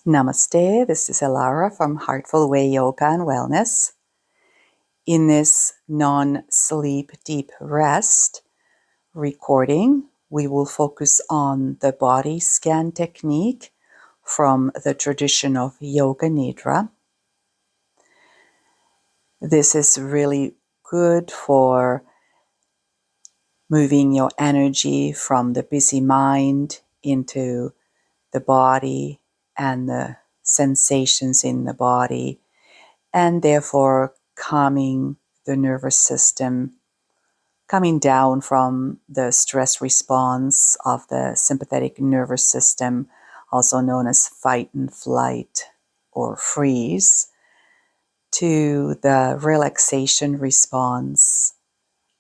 Namaste, this is Elara from Heartful Way Yoga and Wellness. In this non-sleep deep rest recording, we will focus on the body scan technique from the tradition of Yoga Nidra. This is really good for moving your energy from the busy mind into the body and the sensations in the body, and therefore calming the nervous system, coming down from the stress response of the sympathetic nervous system, also known as fight and flight or freeze, to the relaxation response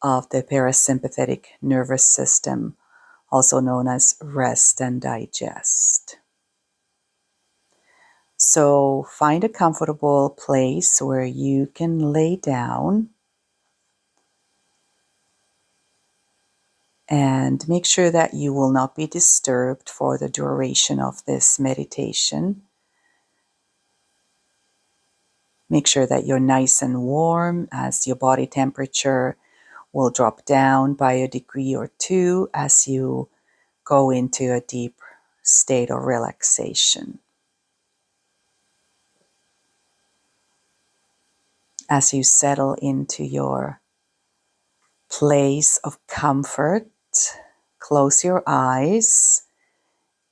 of the parasympathetic nervous system, also known as rest and digest. So find a comfortable place where you can lay down and make sure that you will not be disturbed for the duration of this meditation. Make sure that you're nice and warm, as your body temperature will drop down by a degree or two as you go into a deep state of relaxation. As you settle into your place of comfort, close your eyes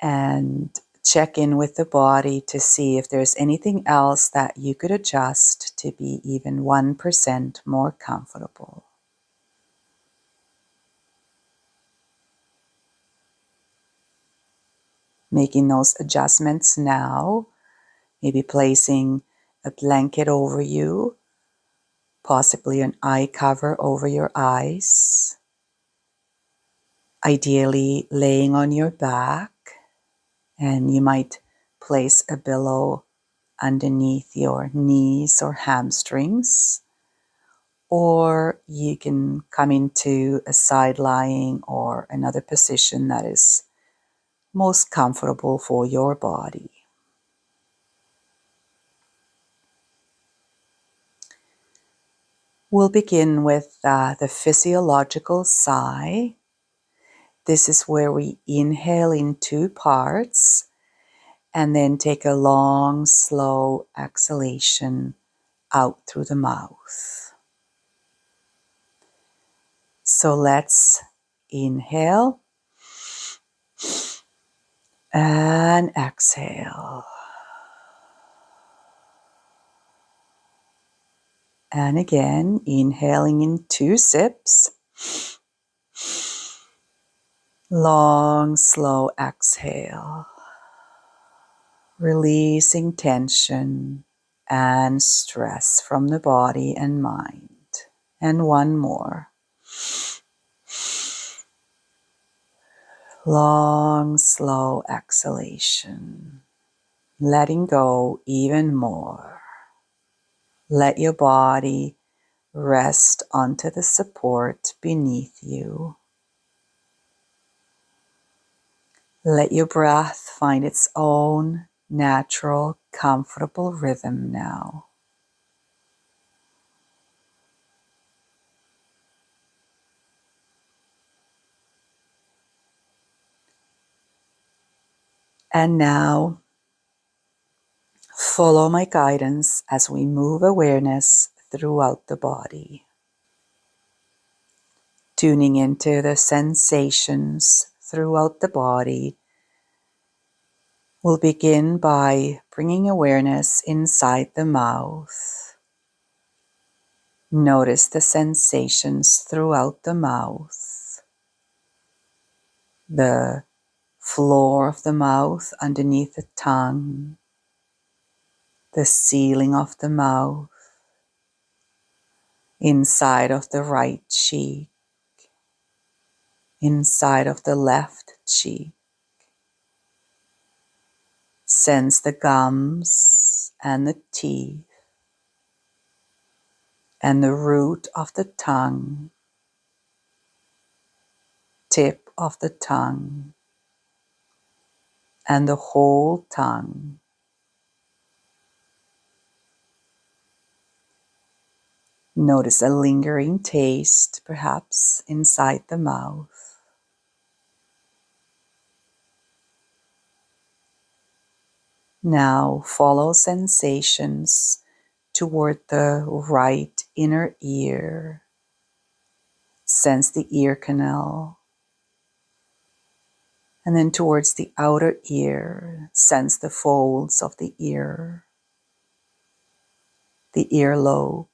and check in with the body to see if there's anything else that you could adjust to be even 1% more comfortable. Making those adjustments now, maybe placing a blanket over you, possibly an eye cover over your eyes, ideally laying on your back, and you might place a pillow underneath your knees or hamstrings, or you can come into a side lying or another position that is most comfortable for your body. We'll begin with the physiological sigh. This is where we inhale in 2 parts and then take a long, slow exhalation out through the mouth. So let's inhale and exhale. And again, inhaling in 2 sips. Long, slow exhale. Releasing tension and stress from the body and mind. And one more. Long, slow exhalation. Letting go even more. Let your body rest onto the support beneath you. Let your breath find its own natural, comfortable rhythm now. And now, follow my guidance as we move awareness throughout the body. Tuning into the sensations throughout the body, we'll begin by bringing awareness inside the mouth. Notice the sensations throughout the mouth. The floor of the mouth underneath the tongue. The ceiling of the mouth. Inside of the right cheek. Inside of the left cheek. Sense the gums and the teeth and the root of the tongue, tip of the tongue, and the whole tongue, Notice a lingering taste, perhaps inside the mouth. Now follow sensations toward the right inner ear. Sense the ear canal. And then towards the outer ear, sense the folds of the ear, the earlobe.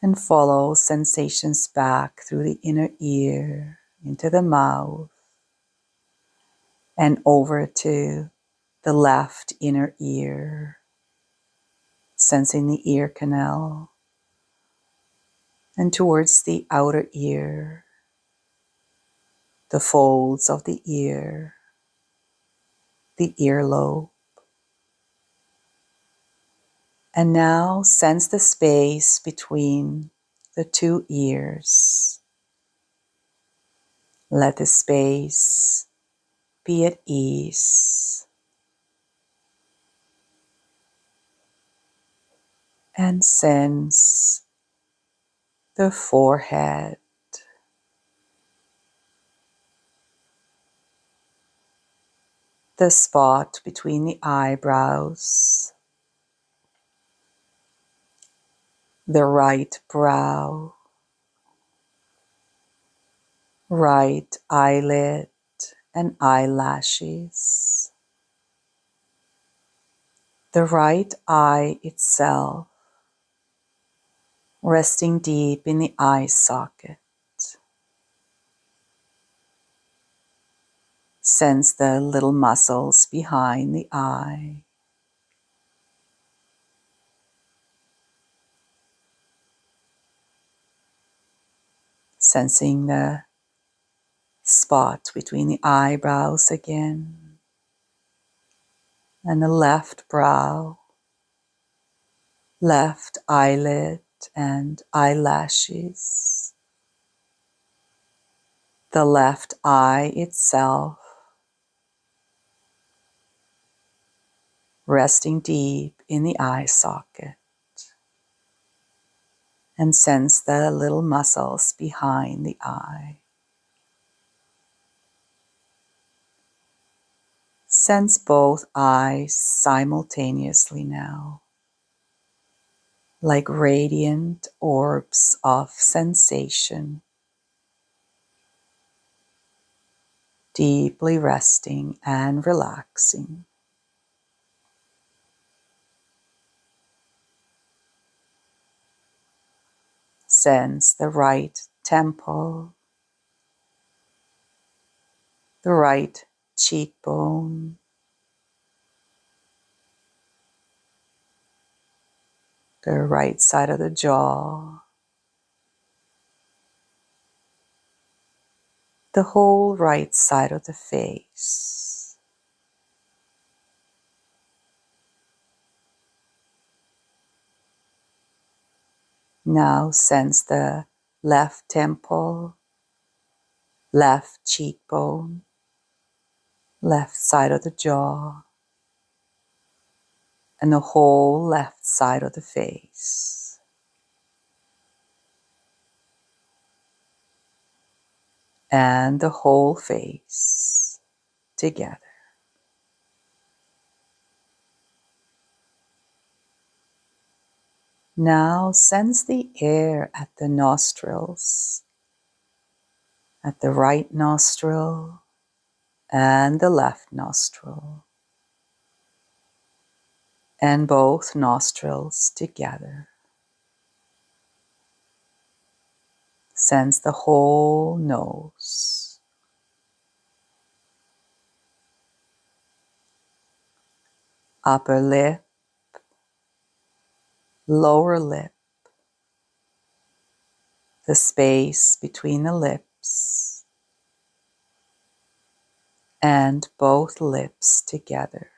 And follow sensations back through the inner ear, into the mouth, and over to the left inner ear, sensing the ear canal, and towards the outer ear, the folds of the ear, the earlobe. And now sense the space between the two ears. Let the space be at ease. And sense the forehead, the spot between the eyebrows, the right brow, right eyelid and eyelashes, the right eye itself, resting deep in the eye socket. Sense the little muscles behind the eye. Sensing the spot between the eyebrows again, and the left brow, left eyelid and eyelashes, the left eye itself, resting deep in the eye socket, and sense the little muscles behind the eye. Sense both eyes simultaneously now, like radiant orbs of sensation, deeply resting and relaxing. Sense the right temple, the right cheekbone, the right side of the jaw, the whole right side of the face. Now sense the left temple, left cheekbone, left side of the jaw, and the whole left side of the face. And the whole face together. Now sense the air at the nostrils, at the right nostril and the left nostril, and both nostrils together. Sense the whole nose, upper lip, lower lip, the space between the lips, and both lips together.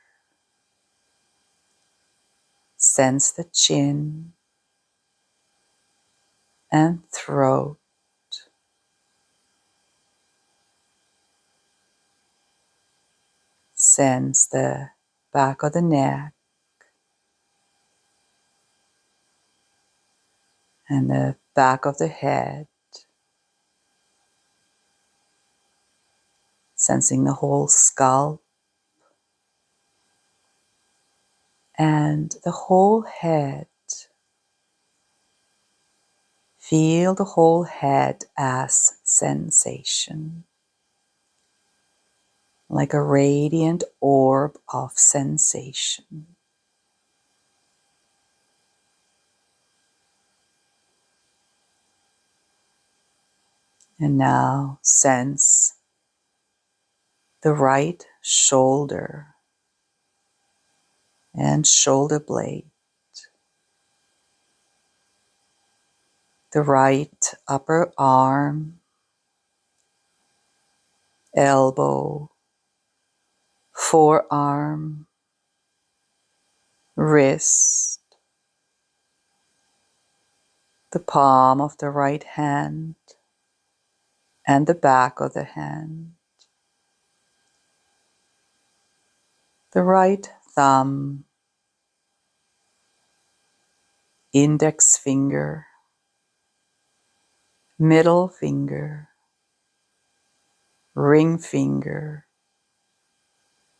Sense the chin and throat. Sense the back of the neck, and the back of the head, sensing the whole skull and the whole head. Feel the whole head as sensation, like a radiant orb of sensation. And now sense the right shoulder and shoulder blade, the right upper arm, elbow, forearm, wrist, the palm of the right hand, and the back of the hand, the right thumb, index finger, middle finger, ring finger,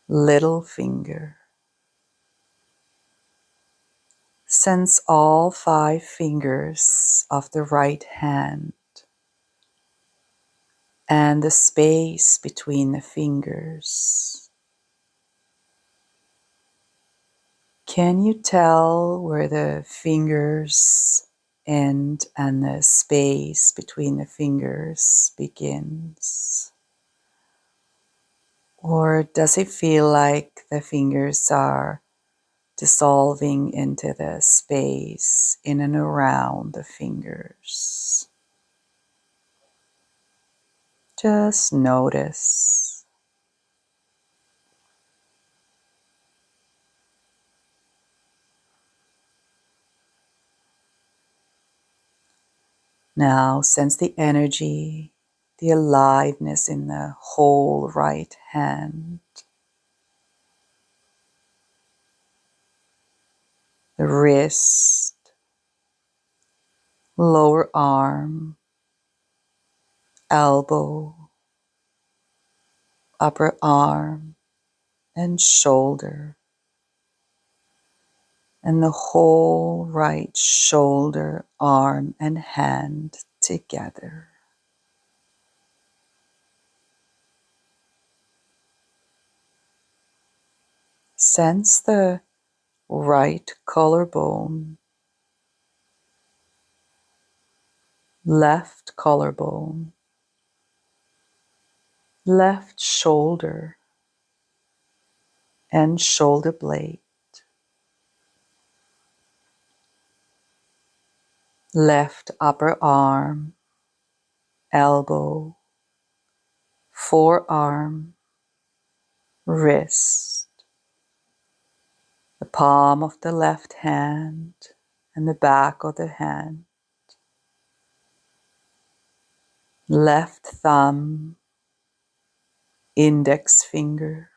little finger. Sense all 5 fingers of the right hand and the space between the fingers. Can you tell where the fingers end and the space between the fingers begins? Or does it feel like the fingers are dissolving into the space in and around the fingers? Just notice. Now sense the energy, the aliveness in the whole right hand, the wrist, lower arm, elbow, upper arm, and shoulder, and the whole right shoulder, arm, and hand together. Sense the right collarbone, left collarbone, left shoulder, and shoulder blade, left upper arm, elbow, forearm, wrist, the palm of the left hand and the back of the hand, left thumb, index finger,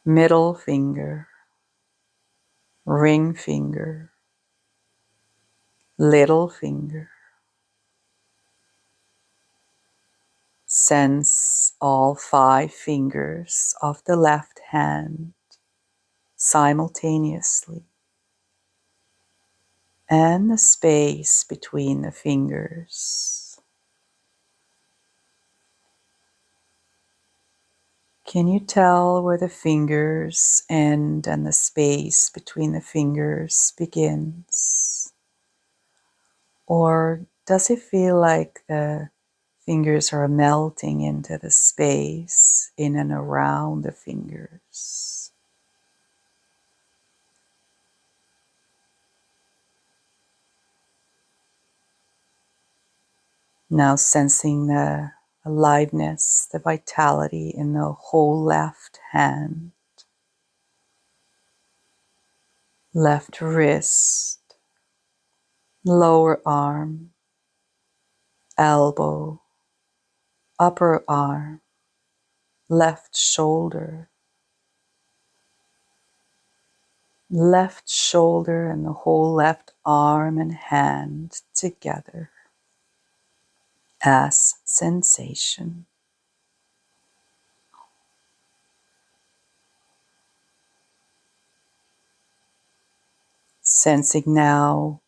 middle finger, ring finger, little finger. Sense all 5 fingers of the left hand simultaneously and the space between the fingers. Can you tell where the fingers end and the space between the fingers begins? Or does it feel like the fingers are melting into the space in and around the fingers? Now sensing the aliveness, the vitality in the whole left hand, left wrist, lower arm, elbow, upper arm, left shoulder, left shoulder and the whole left arm and hand together as sensation. Sensing now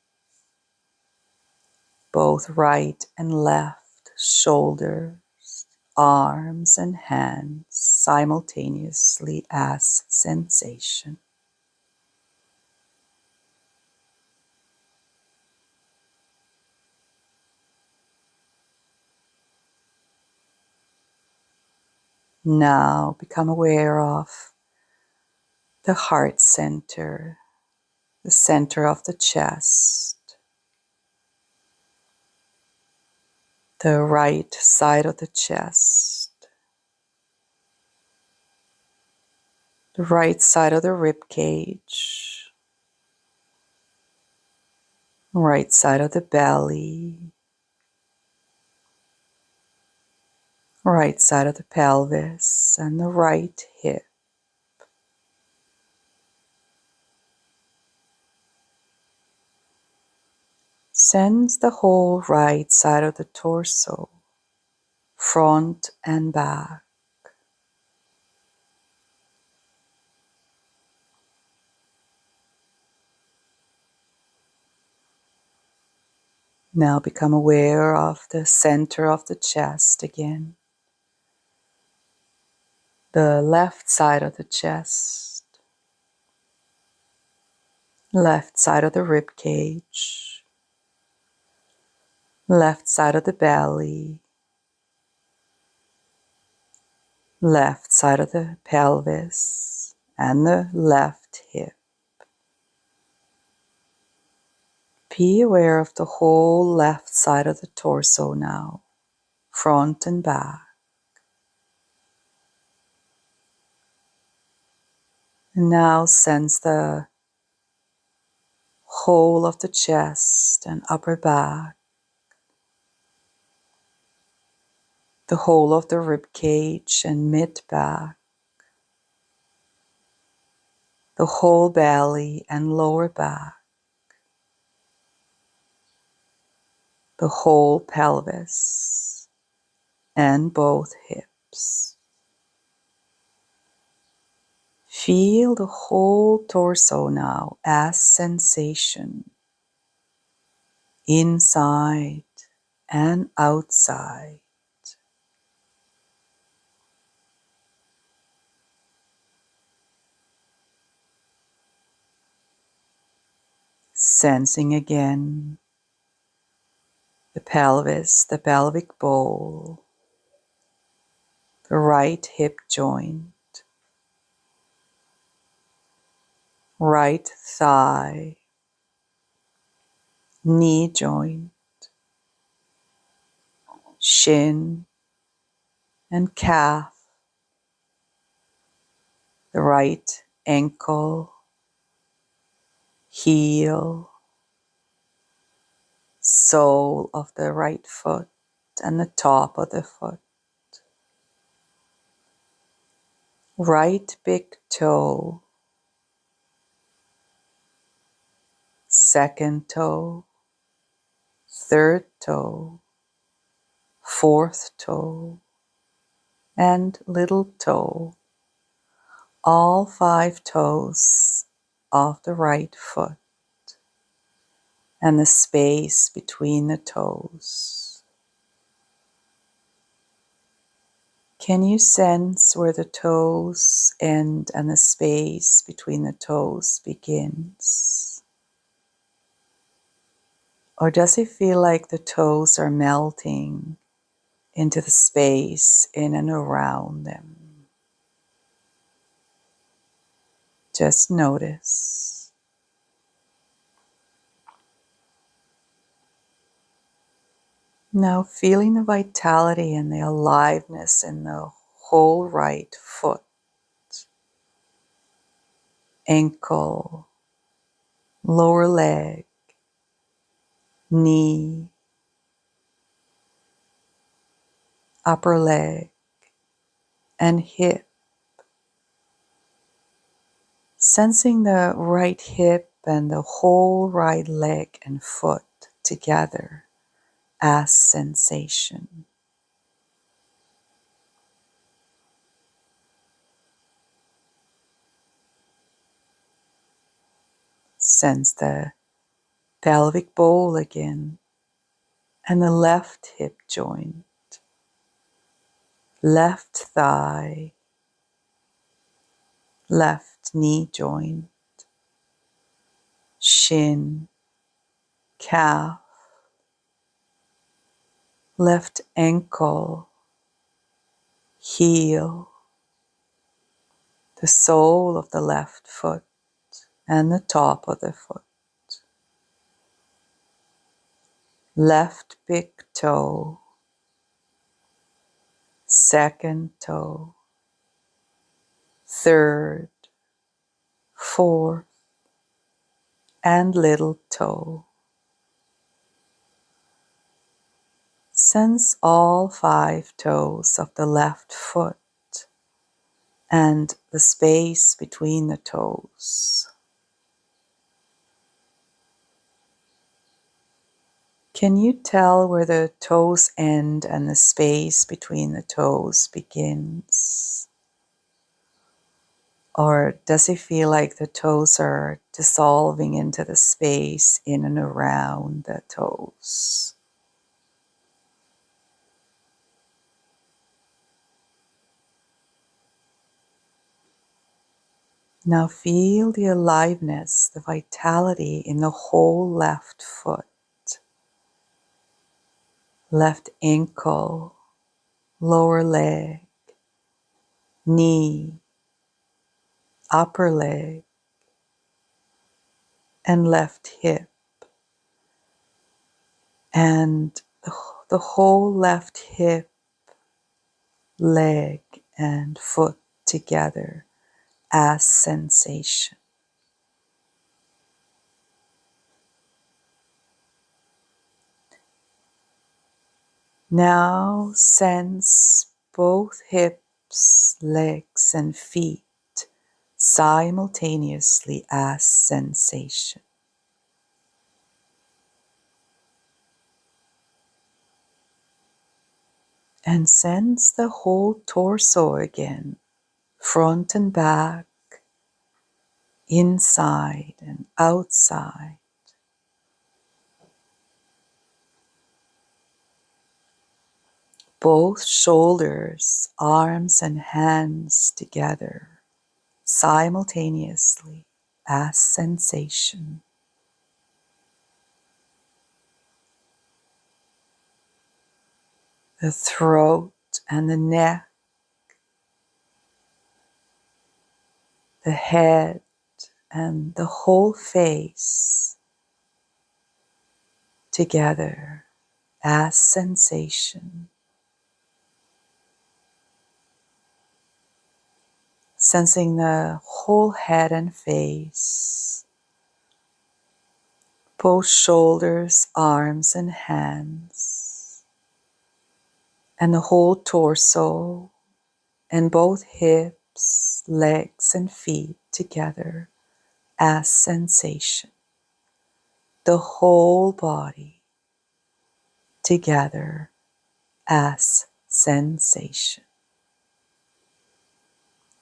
both right and left shoulders, arms and hands simultaneously as sensation. Now become aware of the heart center, the center of the chest, the right side of the chest, the right side of the rib cage, right side of the belly, right side of the pelvis, and the right hip. Sense the whole right side of the torso, front and back. Now become aware of the center of the chest again. The left side of the chest, left side of the rib cage, left side of the belly, left side of the pelvis, and the left hip. Be aware of the whole left side of the torso now, front and back. And now sense the whole of the chest and upper back, the whole of the rib cage and mid back, the whole belly and lower back, the whole pelvis and both hips. Feel the whole torso now as sensation, inside and outside. Sensing again the pelvis, the pelvic bowl, the right hip joint, right thigh, knee joint, shin and calf, the right ankle, heel, sole of the right foot and the top of the foot, right big toe, second toe, third toe, fourth toe, and little toe, all 5 toes of the right foot and the space between the toes. Can you sense where the toes end and the space between the toes begins? Or does it feel like the toes are melting into the space in and around them? Just notice. Now feeling the vitality and the aliveness in the whole right foot, ankle, lower leg, knee, upper leg, and hip. Sensing the right hip and the whole right leg and foot together as sensation. Sense the pelvic bowl again and the left hip joint, left thigh, left knee joint, shin, calf, left ankle, heel, the sole of the left foot and the top of the foot, left big toe, second toe, third, fourth, and little toe. Sense all 5 toes of the left foot and the space between the toes. Can you tell where the toes end and the space between the toes begins? Or does it feel like the toes are dissolving into the space in and around the toes? Now feel the aliveness, the vitality in the whole left foot, left ankle, lower leg, knee, upper leg, and left hip, and the whole left hip, leg, and foot together as sensation. Now sense both hips, legs, and feet simultaneously as sensation. And sense the whole torso again, front and back, inside and outside. Both shoulders, arms, and hands together simultaneously as sensation. The throat and the neck, the head and the whole face together as sensation. Sensing the whole head and face, both shoulders, arms, and hands, and the whole torso, and both hips, legs, and feet together as sensation. The whole body together as sensation.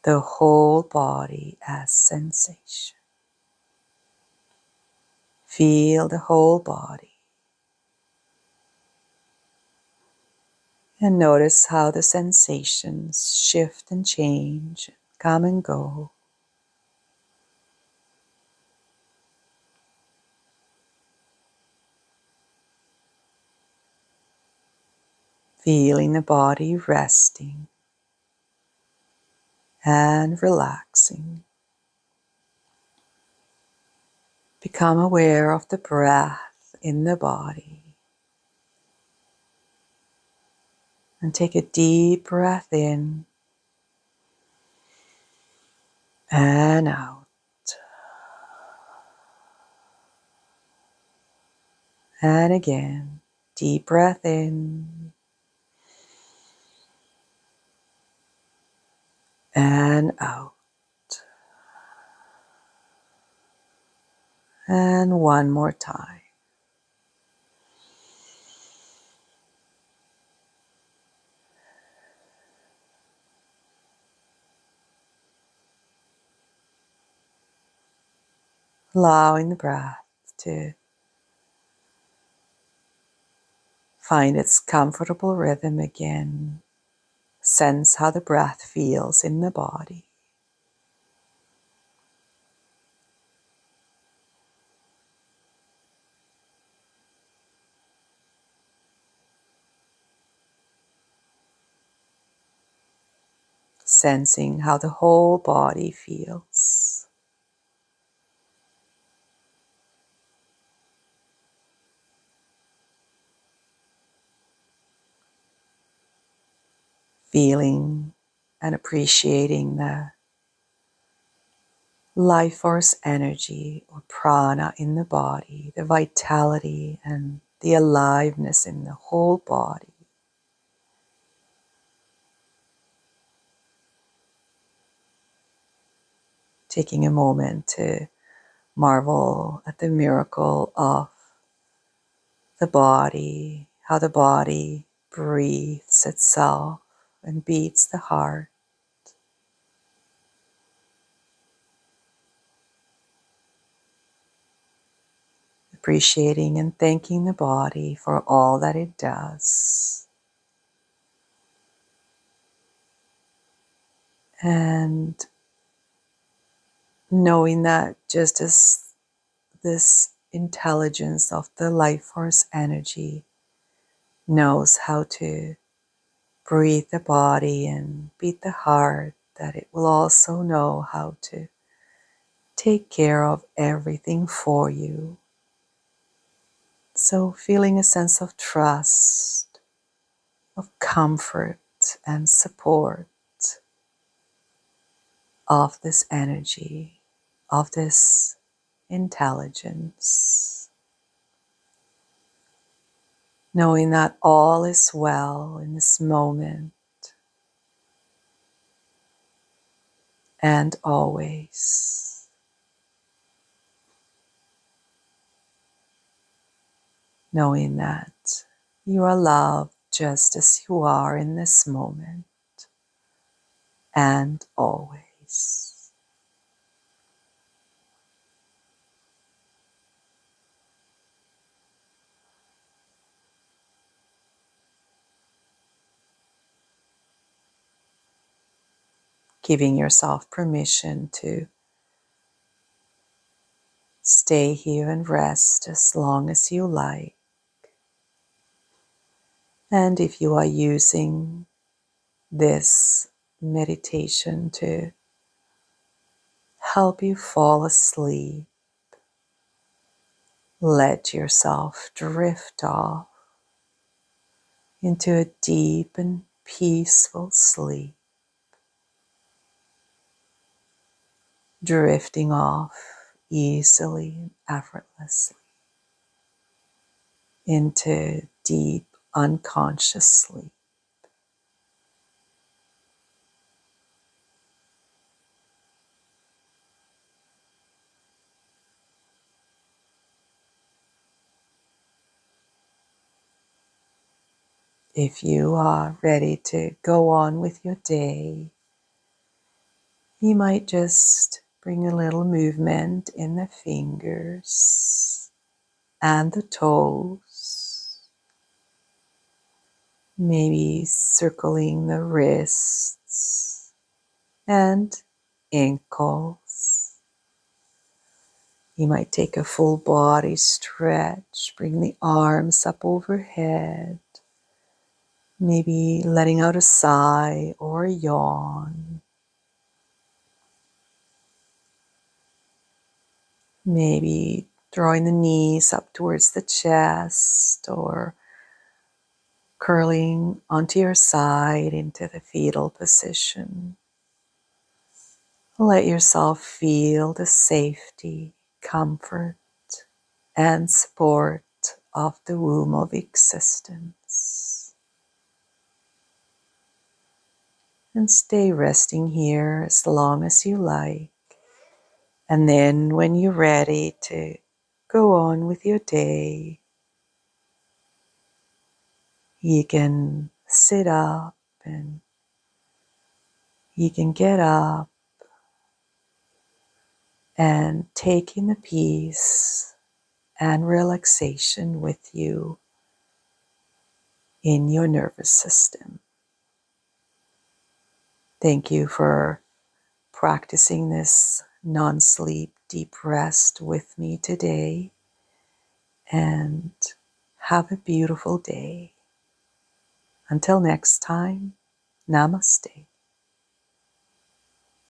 The whole body as sensation. Feel the whole body. And notice how the sensations shift and change, come and go. Feeling the body resting and relaxing. Become aware of the breath in the body. And take a deep breath in and out. And again, deep breath in and out. And one more time. Allowing the breath to find its comfortable rhythm again. Sense how the breath feels in the body. Sensing how the whole body feels. Feeling and appreciating the life force energy or prana in the body, the vitality and the aliveness in the whole body. Taking a moment to marvel at the miracle of the body, how the body breathes itself and beats the heart. Appreciating and thanking the body for all that it does. And knowing that just as this intelligence of the life force energy knows how to breathe the body and beat the heart, that it will also know how to take care of everything for you. So feeling a sense of trust, of comfort and support of this energy, of this intelligence. Knowing that all is well in this moment and always. Knowing that you are loved just as you are in this moment and always. Giving yourself permission to stay here and rest as long as you like. And if you are using this meditation to help you fall asleep, let yourself drift off into a deep and peaceful sleep, drifting off easily and effortlessly into deep unconscious sleep. If you are ready to go on with your day, you might just bring a little movement in the fingers and the toes, maybe circling the wrists and ankles. You might take a full body stretch, bring the arms up overhead, maybe letting out a sigh or a yawn. Maybe drawing the knees up towards the chest or curling onto your side into the fetal position. Let yourself feel the safety, comfort, and support of the womb of existence. And stay resting here as long as you like. And then when you're ready to go on with your day. You can sit up and you can get up and take in the peace and relaxation with you in your nervous system. Thank you for practicing this non-sleep deep rest with me today, and have a beautiful day. Until next time, namaste.